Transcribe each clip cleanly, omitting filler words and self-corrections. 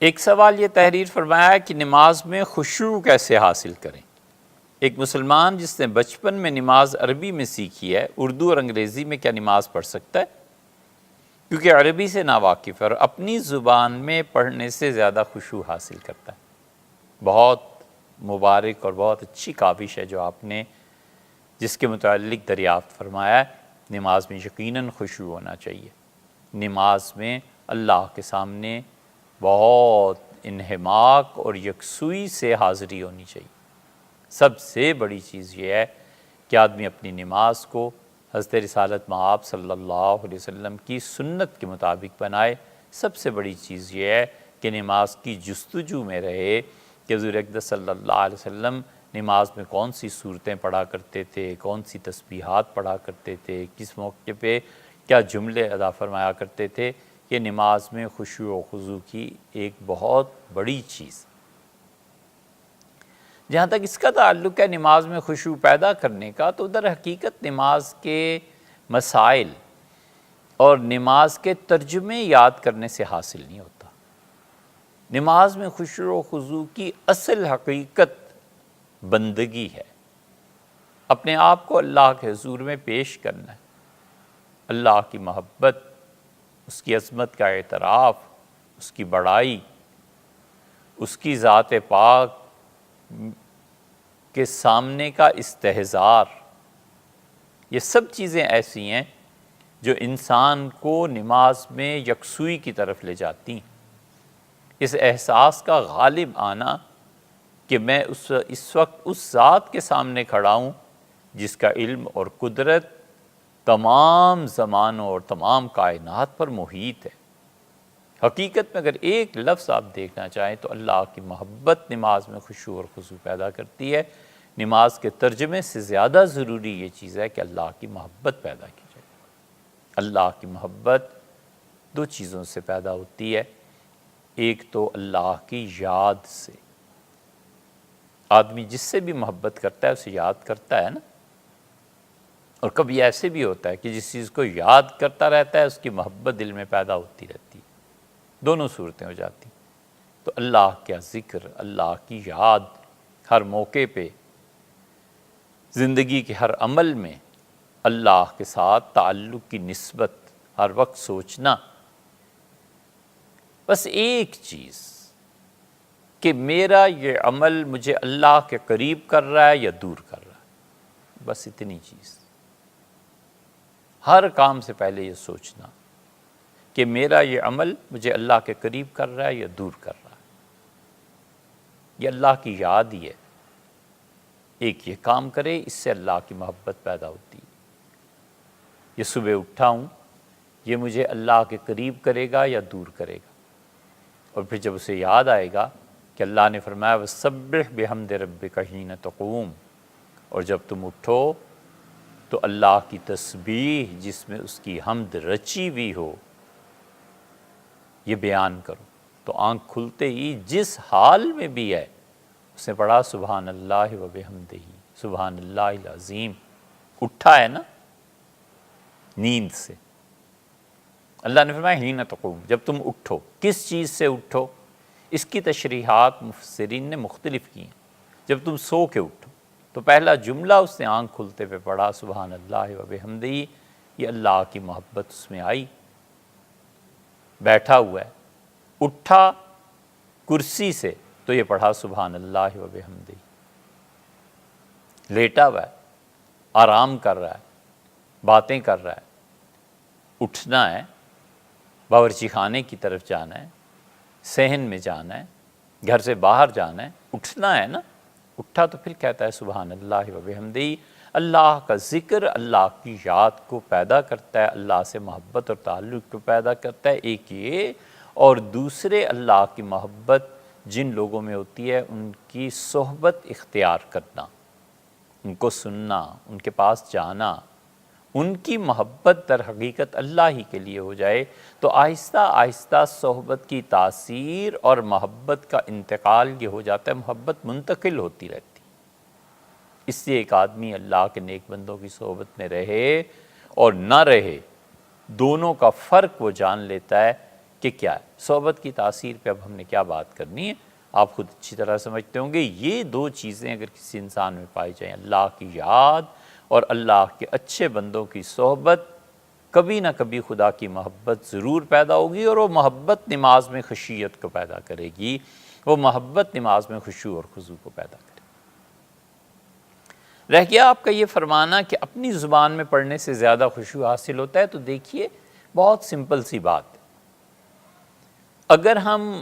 ایک سوال یہ تحریر فرمایا کہ نماز میں خشوع کیسے حاصل کریں؟ ایک مسلمان جس نے بچپن میں نماز عربی میں سیکھی ہے، اردو اور انگریزی میں کیا نماز پڑھ سکتا ہے؟ کیونکہ عربی سے ناواقف ہے اور اپنی زبان میں پڑھنے سے زیادہ خشوع حاصل کرتا ہے۔ بہت مبارک اور بہت اچھی کاوش ہے جو آپ نے جس کے متعلق دریافت فرمایا ہے۔ نماز میں یقیناً خشوع ہونا چاہیے۔ نماز میں اللہ کے سامنے بہت انہماک اور یکسوئی سے حاضری ہونی چاہیے۔ سب سے بڑی چیز یہ ہے کہ آدمی اپنی نماز کو حضرت رسالت مآب صلی اللہ علیہ وسلم کی سنت کے مطابق بنائے۔ سب سے بڑی چیز یہ ہے کہ نماز کی جستجو میں رہے کہ حضور اقدس صلی اللہ علیہ وسلم نماز میں کون سی صورتیں پڑھا کرتے تھے، کون سی تسبیحات پڑھا کرتے تھے، کس موقع پہ کیا جملے ادا فرمایا کرتے تھے۔ یہ نماز میں خشوع و خضوع کی ایک بہت بڑی چیز۔ جہاں تک اس کا تعلق ہے نماز میں خشوع پیدا کرنے کا، تو در حقیقت نماز کے مسائل اور نماز کے ترجمے یاد کرنے سے حاصل نہیں ہوتا۔ نماز میں خشوع و خضوع کی اصل حقیقت بندگی ہے، اپنے آپ کو اللہ کے حضور میں پیش کرنا ہے، اللہ کی محبت، اس کی عظمت کا اعتراف، اس کی بڑائی، اس کی ذات پاک کے سامنے کا استحضار۔ یہ سب چیزیں ایسی ہیں جو انسان کو نماز میں یکسوئی کی طرف لے جاتی ہیں۔ اس احساس کا غالب آنا کہ میں اس وقت اس ذات کے سامنے کھڑا ہوں جس کا علم اور قدرت تمام زمانوں اور تمام کائنات پر محیط ہے۔ حقیقت میں اگر ایک لفظ آپ دیکھنا چاہیں تو اللہ کی محبت نماز میں خشوع اور خضوع پیدا کرتی ہے۔ نماز کے ترجمے سے زیادہ ضروری یہ چیز ہے کہ اللہ کی محبت پیدا کی جائے۔ اللہ کی محبت دو چیزوں سے پیدا ہوتی ہے، ایک تو اللہ کی یاد سے۔ آدمی جس سے بھی محبت کرتا ہے اسے یاد کرتا ہے نا، اور کبھی ایسے بھی ہوتا ہے کہ جس چیز کو یاد کرتا رہتا ہے اس کی محبت دل میں پیدا ہوتی رہتی ہے۔ دونوں صورتیں ہو جاتی ہیں۔ تو اللہ کا ذکر، اللہ کی یاد ہر موقع پہ، زندگی کے ہر عمل میں اللہ کے ساتھ تعلق کی نسبت ہر وقت سوچنا۔ بس ایک چیز کہ میرا یہ عمل مجھے اللہ کے قریب کر رہا ہے یا دور کر رہا ہے، بس اتنی چیز۔ ہر کام سے پہلے یہ سوچنا کہ میرا یہ عمل مجھے اللہ کے قریب کر رہا ہے یا دور کر رہا ہے۔ یہ اللہ کی یاد ہی ہے۔ ایک یہ کام کرے، اس سے اللہ کی محبت پیدا ہوتی ہے۔ یہ صبح اٹھا ہوں، یہ مجھے اللہ کے قریب کرے گا یا دور کرے گا۔ اور پھر جب اسے یاد آئے گا کہ اللہ نے فرمایا وَسَبِّحْ بِحَمْدِ رَبِّكَ حِینَ تَقُومُ، اور جب تم اٹھو تو اللہ کی تسبیح جس میں اس کی حمد رچی ہوئی ہو یہ بیان کرو۔ تو آنکھ کھلتے ہی جس حال میں بھی ہے اس نے پڑھا سبحان اللہ و بحمدہ، سبحان اللہ العظیم۔ اٹھا ہے نا نیند سے۔ اللہ نے فرمایا حین تقوم، جب تم اٹھو۔ کس چیز سے اٹھو؟ اس کی تشریحات مفسرین نے مختلف کی ہیں۔ جب تم سو کے اٹھو تو پہلا جملہ اس نے آنکھ کھلتے پہ پڑھا سبحان اللہ و بحمدہ، یہ اللہ کی محبت اس میں آئی۔ بیٹھا ہوا ہے، اٹھا کرسی سے تو یہ پڑھا سبحان اللہ و بحمدہ۔ لیٹا ہوا ہے، آرام کر رہا ہے، باتیں کر رہا ہے، اٹھنا ہے، باورچی خانے کی طرف جانا ہے، صحن میں جانا ہے، گھر سے باہر جانا ہے، اٹھنا ہے نا۔ اٹھا تو پھر کہتا ہے سبحان اللہ و بحمدہ۔ اللہ کا ذکر اللہ کی یاد کو پیدا کرتا ہے، اللہ سے محبت اور تعلق کو پیدا کرتا ہے، ایک یہ، اور دوسرے اللہ کی محبت جن لوگوں میں ہوتی ہے ان کی صحبت اختیار کرنا، ان کو سننا، ان کے پاس جانا، ان کی محبت در حقیقت اللہ ہی کے لیے ہو جائے تو آہستہ آہستہ صحبت کی تاثیر اور محبت کا انتقال یہ ہو جاتا ہے، محبت منتقل ہوتی رہتی۔ اس لیے ایک آدمی اللہ کے نیک بندوں کی صحبت میں رہے اور نہ رہے، دونوں کا فرق وہ جان لیتا ہے کہ کیا ہے صحبت کی تاثیر پہ اب ہم نے کیا بات کرنی ہے، آپ خود اچھی طرح سمجھتے ہوں گے۔ یہ دو چیزیں اگر کسی انسان میں پائی جائیں، اللہ کی یاد اور اللہ کے اچھے بندوں کی صحبت، کبھی نہ کبھی خدا کی محبت ضرور پیدا ہوگی، اور وہ محبت نماز میں خشیت کو پیدا کرے گی، وہ محبت نماز میں خشوع اور خضوع کو پیدا کرے گی۔ رہ گیا آپ کا یہ فرمانا کہ اپنی زبان میں پڑھنے سے زیادہ خشوع حاصل ہوتا ہے، تو دیکھیے بہت سمپل سی بات ہے، اگر ہم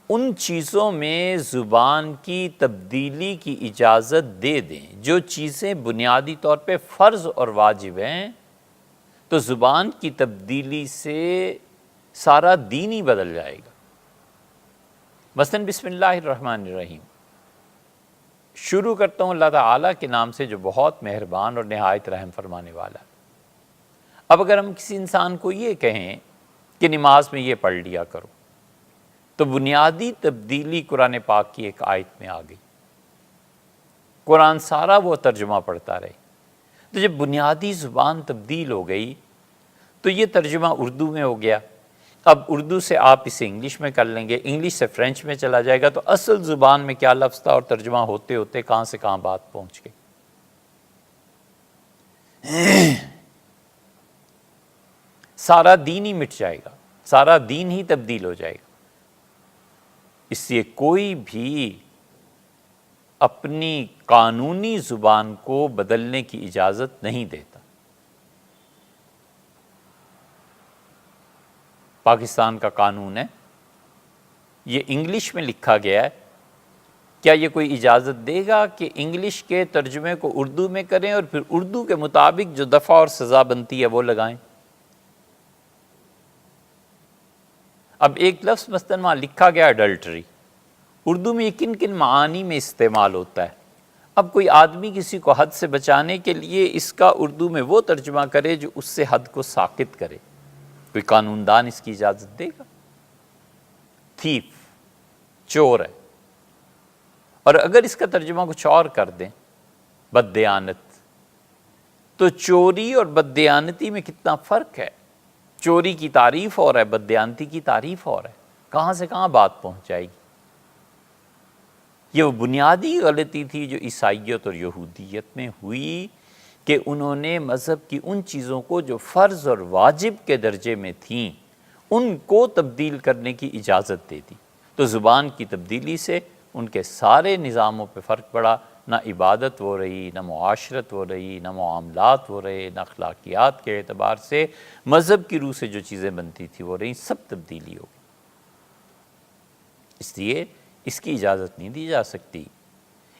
ان چیزوں میں زبان کی تبدیلی کی اجازت دے دیں جو چیزیں بنیادی طور پہ فرض اور واجب ہیں، تو زبان کی تبدیلی سے سارا دین ہی بدل جائے گا۔ مثلاً بسم اللہ الرحمن الرحیم شروع کرتا ہوں اللہ تعالیٰ کے نام سے جو بہت مہربان اور نہایت رحم فرمانے والا ہے۔ اب اگر ہم کسی انسان کو یہ کہیں کہ نماز میں یہ پڑھ لیا کرو، تو بنیادی تبدیلی قرآن پاک کی ایک آیت میں آ گئی، قرآن سارا وہ ترجمہ پڑھتا رہے۔ تو جب بنیادی زبان تبدیل ہو گئی تو یہ ترجمہ اردو میں ہو گیا، اب اردو سے آپ اسے انگلش میں کر لیں گے، انگلش سے فرینچ میں چلا جائے گا، تو اصل زبان میں کیا لفظ تھا اور ترجمہ ہوتے ہوتے کہاں سے کہاں بات پہنچ گئی۔ سارا دین ہی مٹ جائے گا، سارا دین ہی تبدیل ہو جائے گا۔ اس لیے کوئی بھی اپنی قانونی زبان کو بدلنے کی اجازت نہیں دیتا۔ پاکستان کا قانون ہے، یہ انگلش میں لکھا گیا ہے، کیا یہ کوئی اجازت دے گا کہ انگلش کے ترجمے کو اردو میں کریں اور پھر اردو کے مطابق جو دفعہ اور سزا بنتی ہے وہ لگائیں؟ اب ایک لفظ مثلاً وہاں لکھا گیا اڈلٹری، اردو میں یہ کن کن معانی میں استعمال ہوتا ہے؟ اب کوئی آدمی کسی کو حد سے بچانے کے لیے اس کا اردو میں وہ ترجمہ کرے جو اس سے حد کو ساقط کرے، کوئی قانون دان اس کی اجازت دے گا؟ تھیف، چور ہے، اور اگر اس کا ترجمہ کچھ اور کر دیں بددیانت، تو چوری اور بددیانتی میں کتنا فرق ہے۔ چوری کی تعریف اور ہے، بددیانتی کی تعریف اور ہے، کہاں سے کہاں بات پہنچ جائے گی۔ یہ وہ بنیادی غلطی تھی جو عیسائیت اور یہودیت میں ہوئی کہ انہوں نے مذہب کی ان چیزوں کو جو فرض اور واجب کے درجے میں تھیں ان کو تبدیل کرنے کی اجازت دے دی، تو زبان کی تبدیلی سے ان کے سارے نظاموں پہ فرق پڑا، نہ عبادت ہو رہی، نہ معاشرت ہو رہی، نہ معاملات ہو رہے، نہ اخلاقیات کے اعتبار سے مذہب کی روح سے جو چیزیں بنتی تھی وہ رہی، سب تبدیلی ہو گئی۔ اس لیے اس کی اجازت نہیں دی جا سکتی۔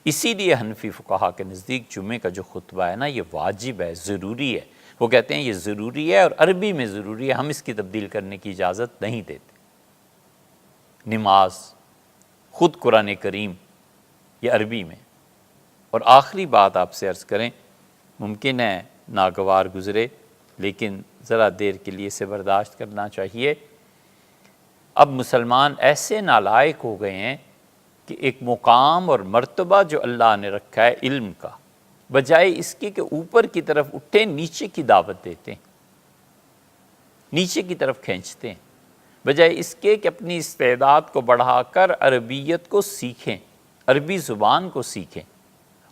اسی لیے حنفی فقہا کے نزدیک جمعے کا جو خطبہ ہے نا، یہ واجب ہے، ضروری ہے۔ وہ کہتے ہیں یہ ضروری ہے اور عربی میں ضروری ہے، ہم اس کی تبدیل کرنے کی اجازت نہیں دیتے۔ نماز خود قرآن کریم یہ عربی میں۔ اور آخری بات آپ سے عرض کریں، ممکن ہے ناگوار گزرے لیکن ذرا دیر کے لیے اسے برداشت کرنا چاہیے۔ اب مسلمان ایسے نالائق ہو گئے ہیں کہ ایک مقام اور مرتبہ جو اللہ نے رکھا ہے علم کا، بجائے اس کے کہ اوپر کی طرف اٹھیں نیچے کی دعوت دیتے ہیں، نیچے کی طرف کھینچتے ہیں، بجائے اس کے کہ اپنی استعداد کو بڑھا کر عربیت کو سیکھیں، عربی زبان کو سیکھیں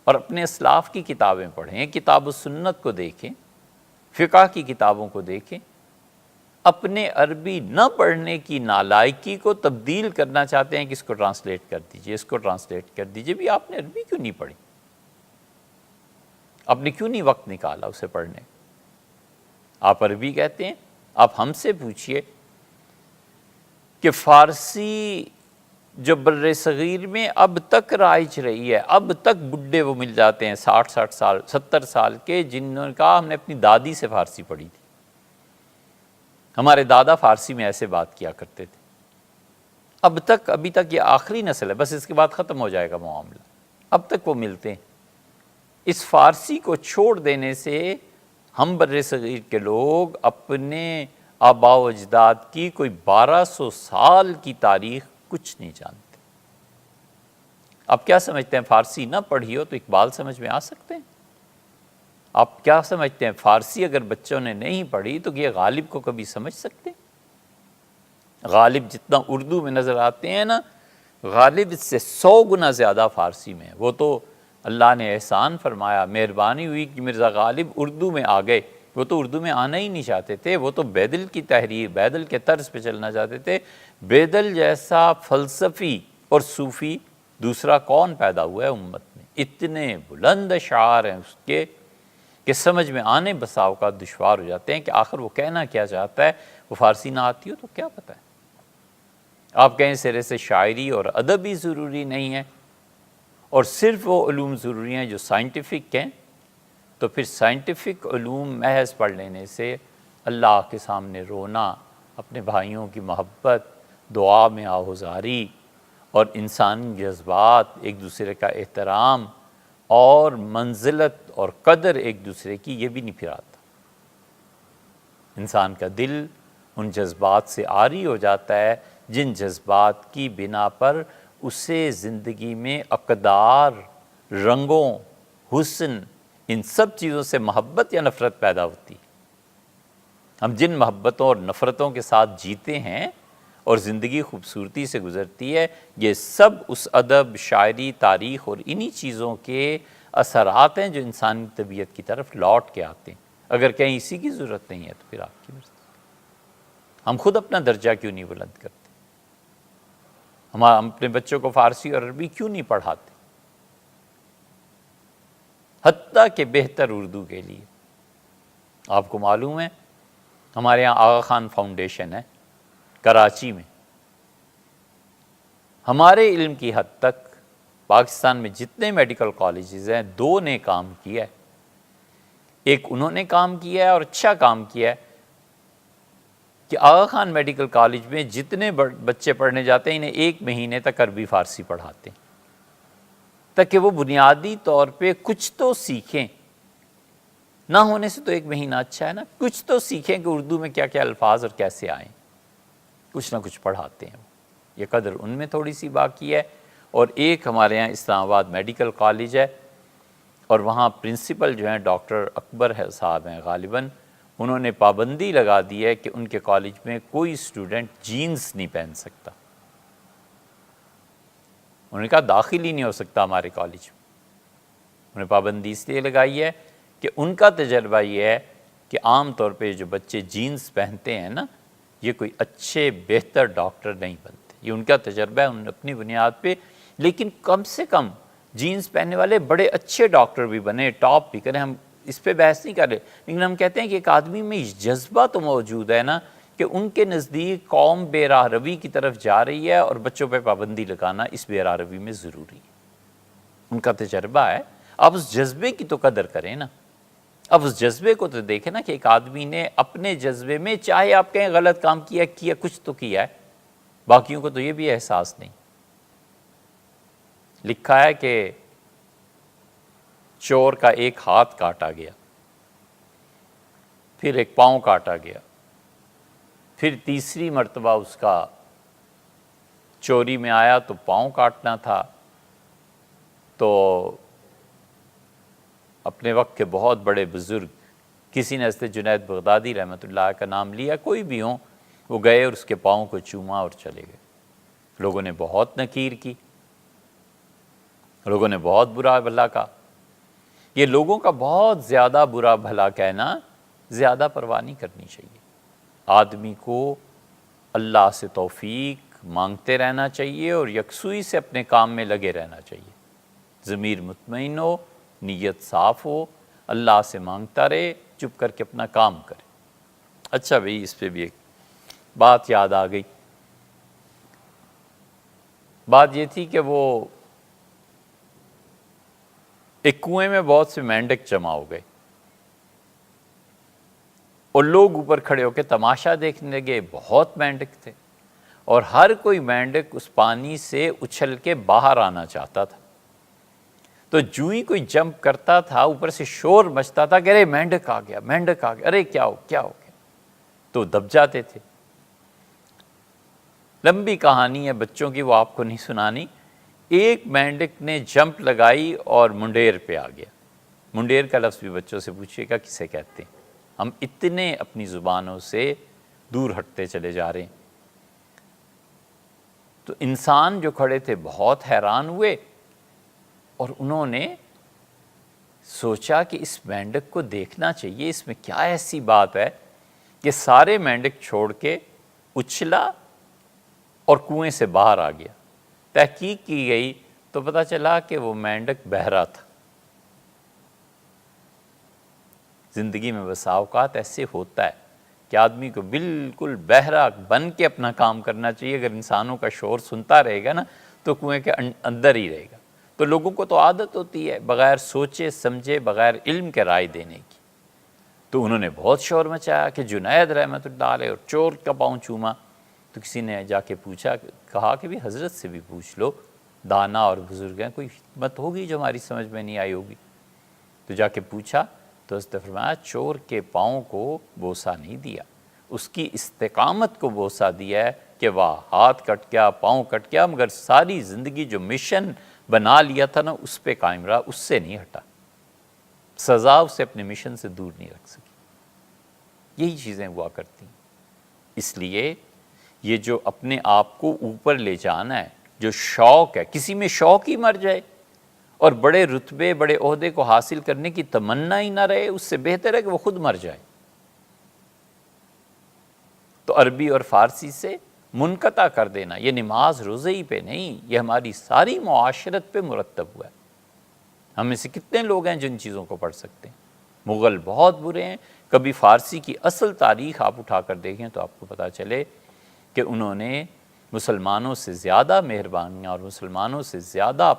اور اپنے اسلاف کی کتابیں پڑھیں، کتاب و سنت کو دیکھیں، فقہ کی کتابوں کو دیکھیں۔ اپنے عربی نہ پڑھنے کی نالائکی کو تبدیل کرنا چاہتے ہیں کہ اس کو ٹرانسلیٹ کر دیجئے، اس کو ٹرانسلیٹ کر دیجئے۔ بھی آپ نے عربی کیوں نہیں پڑھی؟ آپ نے کیوں نہیں وقت نکالا اسے پڑھنے؟ آپ عربی کہتے ہیں۔ آپ ہم سے پوچھئے کہ فارسی جو بر صغیر میں اب تک رائج رہی ہے، اب تک بڈھے وہ مل جاتے ہیں 60 سال 70 سال کے، جنہوں نے کہا ہم نے اپنی دادی سے فارسی پڑھی تھی، ہمارے دادا فارسی میں ایسے بات کیا کرتے تھے۔ اب تک، ابھی تک یہ آخری نسل ہے، بس اس کے بعد ختم ہو جائے گا معاملہ، اب تک وہ ملتے ہیں۔ اس فارسی کو چھوڑ دینے سے ہم بر صغیر کے لوگ اپنے آباء و اجداد کی کوئی 1200 سال کی تاریخ کچھ نہیں جانتے۔ آپ کیا سمجھتے ہیں فارسی نہ پڑھی ہو تو اقبال سمجھ میں آ سکتے ہیں؟ آپ کیا سمجھتے ہیں فارسی اگر بچوں نے نہیں پڑھی تو یہ غالب کو کبھی سمجھ سکتے ہیں؟ غالب جتنا اردو میں نظر آتے ہیں نا، غالب اس سے 100 گنا زیادہ فارسی میں ہے۔ وہ تو اللہ نے احسان فرمایا، مہربانی ہوئی کہ مرزا غالب اردو میں آ گئے۔ وہ تو اردو میں آنا ہی نہیں چاہتے تھے، وہ تو بیدل کی تحریر، بیدل کے طرز پہ چلنا چاہتے تھے۔ بیدل جیسا فلسفی اور صوفی دوسرا کون پیدا ہوا ہے امت میں؟ اتنے بلند اشعار ہیں اس کے کہ سمجھ میں آنے بسا اوقات دشوار ہو جاتے ہیں کہ آخر وہ کہنا کیا چاہتا ہے۔ وہ فارسی نہ آتی ہو تو کیا پتہ ہے، آپ کہیں سرے سے شاعری اور ادب ہی ضروری نہیں ہے اور صرف وہ علوم ضروری ہیں جو سائنٹیفک ہیں، تو پھر سائنٹیفک علوم محض پڑھ لینے سے اللہ کے سامنے رونا، اپنے بھائیوں کی محبت، دعا میں آہوزاری اور انسانی جذبات، ایک دوسرے کا احترام اور منزلت اور قدر ایک دوسرے کی، یہ بھی نہیں پھر آتا۔ انسان کا دل ان جذبات سے عاری ہو جاتا ہے جن جذبات کی بنا پر اسے زندگی میں اقدار، رنگوں، حسن، ان سب چیزوں سے محبت یا نفرت پیدا ہوتی ہے۔ ہم جن محبتوں اور نفرتوں کے ساتھ جیتے ہیں اور زندگی خوبصورتی سے گزرتی ہے، یہ سب اس ادب، شاعری، تاریخ اور انہی چیزوں کے اثرات ہیں جو انسانی طبیعت کی طرف لوٹ کے آتے ہیں۔ اگر کہیں اسی کی ضرورت نہیں ہے تو پھر آپ کی مرضی۔ ہم خود اپنا درجہ کیوں نہیں بلند کرتے؟ ہم اپنے بچوں کو فارسی اور عربی کیوں نہیں پڑھاتے؟ حتیٰ کہ بہتر اردو کے لیے آپ کو معلوم ہے ہمارے یہاں آغا خان فاؤنڈیشن ہے کراچی میں۔ ہمارے علم کی حد تک پاکستان میں جتنے میڈیکل کالجز ہیں، 2 نے کام کیا ہے۔ ایک انہوں نے کام کیا ہے اور اچھا کام کیا ہے کہ آغا خان میڈیکل کالج میں جتنے بچے پڑھنے جاتے ہیں انہیں 1 مہینے تک عربی فارسی پڑھاتے ہیں تاکہ وہ بنیادی طور پہ کچھ تو سیکھیں۔ نہ ہونے سے تو 1 مہینہ اچھا ہے نا، کچھ تو سیکھیں کہ اردو میں کیا کیا الفاظ اور کیسے آئیں، کچھ نہ کچھ پڑھاتے ہیں۔ یہ قدر ان میں تھوڑی سی باقی ہے۔ اور ایک ہمارے یہاں اسلام آباد میڈیکل کالج ہے اور وہاں پرنسپل جو ہیں ڈاکٹر اکبر صاحب ہیں غالباً، انہوں نے پابندی لگا دی ہے کہ ان کے کالج میں کوئی اسٹوڈنٹ جینز نہیں پہن سکتا۔ انہوں نے کہا داخل ہی نہیں ہو سکتا ہمارے کالج میں۔ انہوں نے پابندی اس لیے لگائی ہے کہ ان کا تجربہ یہ ہے کہ عام طور پہ جو بچے جینز پہنتے ہیں نا، یہ کوئی اچھے بہتر ڈاکٹر نہیں بنتے۔ یہ ان کا تجربہ ہے، انہوں نے اپنی بنیاد پہ، لیکن کم سے کم جینز پہننے والے بڑے اچھے ڈاکٹر بھی بنے، ٹاپ بھی کریں۔ ہم اس پہ بحث نہیں کر رہے، لیکن ہم کہتے ہیں کہ ایک آدمی میں جذبہ تو موجود ہے نا کہ ان کے نزدیک قوم بے راہ روی کی طرف جا رہی ہے اور بچوں پہ پابندی لگانا اس بے راہ روی میں ضروری ہے۔ ان کا تجربہ ہے، آپ اس جذبے کی تو قدر کریں نا، اب اس جذبے کو تو دیکھیں نا کہ ایک آدمی نے اپنے جذبے میں، چاہے آپ کہیں غلط کام کیا کچھ تو کیا ہے، باقیوں کو تو یہ بھی احساس نہیں۔ لکھا ہے کہ چور کا ایک ہاتھ کاٹا گیا، پھر ایک پاؤں کاٹا گیا، پھر تیسری مرتبہ اس کا چوری میں آیا تو پاؤں کاٹنا تھا، تو اپنے وقت کے بہت بڑے بزرگ، کسی نے حضرت جنید بغدادی رحمۃ اللہ کا نام لیا، کوئی بھی ہوں، وہ گئے اور اس کے پاؤں کو چوما اور چلے گئے۔ لوگوں نے بہت نکیر کی، لوگوں نے بہت برا بھلا کہا۔ یہ لوگوں کا بہت زیادہ برا بھلا کہنا زیادہ پرواہ نہیں کرنی چاہیے۔ آدمی کو اللہ سے توفیق مانگتے رہنا چاہیے اور یکسوئی سے اپنے کام میں لگے رہنا چاہیے۔ ضمیر مطمئن ہو، نیت صاف ہو، اللہ سے مانگتا رہے، چپ کر کے اپنا کام کرے۔ اچھا بھئی، اس پہ بھی ایک بات یاد آ گئی۔ بات یہ تھی کہ وہ ایک کنویں میں بہت سے مینڈک جمع ہو گئے اور لوگ اوپر کھڑے ہو کے تماشا دیکھنے لگے۔ بہت مینڈک تھے اور ہر کوئی مینڈک اس پانی سے اچھل کے باہر آنا چاہتا تھا۔ تو جو ہی کوئی جمپ کرتا تھا، اوپر سے شور مچتا تھا کہ ارے مینڈک آ گیا، مینڈک آ گیا، ارے کیا ہو گیا، تو دب جاتے تھے۔ لمبی کہانی ہے بچوں کی، وہ آپ کو نہیں سنانی۔ ایک مینڈک نے جمپ لگائی اور منڈیر پہ آ گیا۔ منڈیر کا لفظ بھی بچوں سے پوچھیے گا کسے کہتے ہیں۔ ہم اتنے اپنی زبانوں سے دور ہٹتے چلے جا رہے ہیں۔ تو انسان جو کھڑے تھے بہت حیران ہوئے اور انہوں نے سوچا کہ اس مینڈک کو دیکھنا چاہیے، اس میں کیا ایسی بات ہے کہ سارے مینڈک چھوڑ کے اچھلا اور کنویں سے باہر آ گیا۔ تحقیق کی گئی تو پتہ چلا کہ وہ مینڈک بہرا تھا۔ زندگی میں بسا اوقات ایسے ہوتا ہے کہ آدمی کو بالکل بہرا بن کے اپنا کام کرنا چاہیے۔ اگر انسانوں کا شور سنتا رہے گا نا تو کنویں کے اندر ہی رہے گا۔ تو لوگوں کو تو عادت ہوتی ہے بغیر سوچے سمجھے، بغیر علم کے رائے دینے کی۔ تو انہوں نے بہت شور مچایا کہ جنید رحمۃ اللہ علیہ، اور چور کا پاؤں چوما۔ تو کسی نے جا کے پوچھا، کہا کہ بھی حضرت سے بھی پوچھ لو، دانا اور بزرگ ہیں، کوئی حکمت ہوگی جو ہماری سمجھ میں نہیں آئی ہوگی۔ تو جا کے پوچھا تو اس نے فرمایا چور کے پاؤں کو بوسہ نہیں دیا، اس کی استقامت کو بوسہ دیا ہے کہ واہ ہاتھ کٹ گیا، پاؤں کٹ گیا، مگر ساری زندگی جو مشن بنا لیا تھا نا اس پہ قائم رہا، اس سے نہیں ہٹا، سزا اسے اپنے مشن سے دور نہیں رکھ سکی۔ یہی چیزیں ہوا کرتی ہیں۔ اس لیے یہ جو اپنے آپ کو اوپر لے جانا ہے، جو شوق ہے، کسی میں شوق ہی مر جائے اور بڑے رتبے بڑے عہدے کو حاصل کرنے کی تمنا ہی نہ رہے، اس سے بہتر ہے کہ وہ خود مر جائے۔ تو عربی اور فارسی سے منقطع کر دینا، یہ نماز روزے ہی پہ نہیں، یہ ہماری ساری معاشرت پہ مرتب ہوا ہے۔ ہم میں سے کتنے لوگ ہیں جن چیزوں کو پڑھ سکتے ہیں؟ مغل بہت برے ہیں۔ کبھی فارسی کی اصل تاریخ آپ اٹھا کر دیکھیں تو آپ کو پتہ چلے کہ انہوں نے مسلمانوں سے زیادہ مہربانیاں اور مسلمانوں سے زیادہ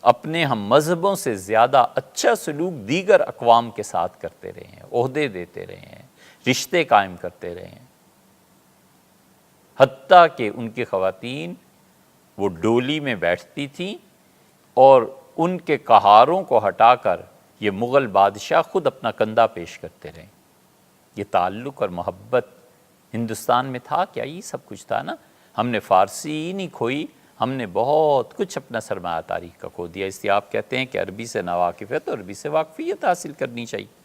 اپنے ہم مذہبوں سے زیادہ اچھا سلوک دیگر اقوام کے ساتھ کرتے رہے ہیں، عہدے دیتے رہے ہیں، رشتے قائم کرتے رہے ہیں۔ حتیٰ کہ ان کی خواتین وہ ڈولی میں بیٹھتی تھیں اور ان کے کہاروں کو ہٹا کر یہ مغل بادشاہ خود اپنا کندھا پیش کرتے رہے۔ یہ تعلق اور محبت ہندوستان میں تھا کیا؟ یہ سب کچھ تھا نا۔ ہم نے فارسی ہی نہیں کھوئی، ہم نے بہت کچھ اپنا سرمایہ تاریخ کا کھو دیا۔ اس لیے آپ کہتے ہیں کہ عربی سے ناواقف ہے تو عربی سے واقفیت حاصل کرنی چاہیے۔